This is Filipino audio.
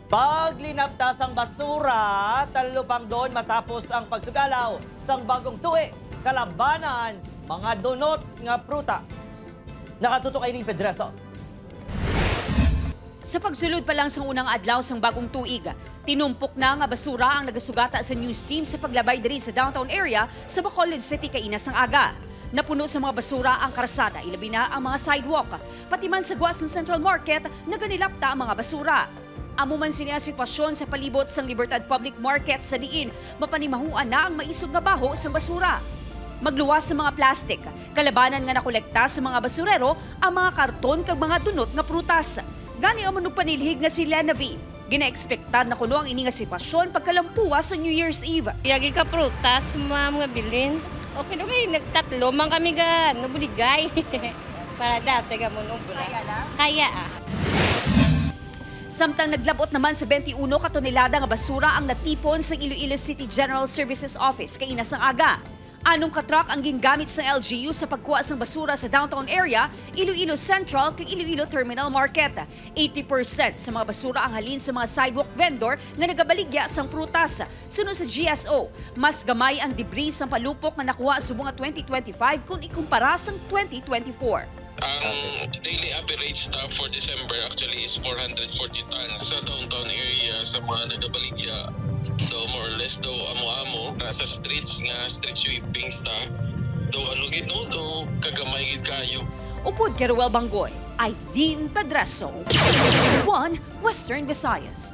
Paglinabtas ang basura, talupang doon matapos ang pagsugalaw sang bagong tuwi, kalabanan, mga donot nga prutas. Nakatutok Irene Pedreso. Sa pagsulod pa lang sa unang adlaw sang bagong tuig, tinumpok na nga basura ang nagasugata sa news team sa paglabay diri sa downtown area sa Bacolod City kainas ng aga. Napuno sa mga basura ang karsada, ilabi na ang mga sidewalk, pati man sa guwas ng Central Market, naganilapta ang mga basura. Amo man siniya sitwasyon sa palibot sang Libertad Public Market sa diin, mapanimahuan na ang maisog nga baho sa basura. Magluwas sa mga plastic, kalabanan nga nakolekta sa mga basurero ang mga karton kag mga dunot nga prutas. Gani ang manug panilhig nga si Lenavi. Gina-expectan na kuno ang ini nga sitwasyon pagkalampuwa sa New Year's Eve. Yagi ka prutas, mga bilin. Okay na may nagtatlo man kami ga, nabuligay. Para dasa ga mo nung Kaya Samtang naglabot naman sa 21 katonelada nga basura ang natipon sa Iloilo City General Services Office kainas ng aga. Anong katrak ang gingamit sa LGU sa pagkuha ng basura sa downtown area, Iloilo Central kag Iloilo Terminal Market. 80% sa mga basura ang halin sa mga sidewalk vendor nga nagabaligya sang prutas. Sunod sa GSO, mas gamay ang debris sang palupok nga nakuha sa mga 2025 kung ikumpara sang 2024. Ang daily average stop for December actually is 440 tons sa downtown area sa mga nagabaligya. So more or less daw amo-amo sa streets nga street sweeping ta. Daw ano gid no kagamay gid kayo. Upod kay Ruel Bangoy, Irene Pedreso, One Western Visayas.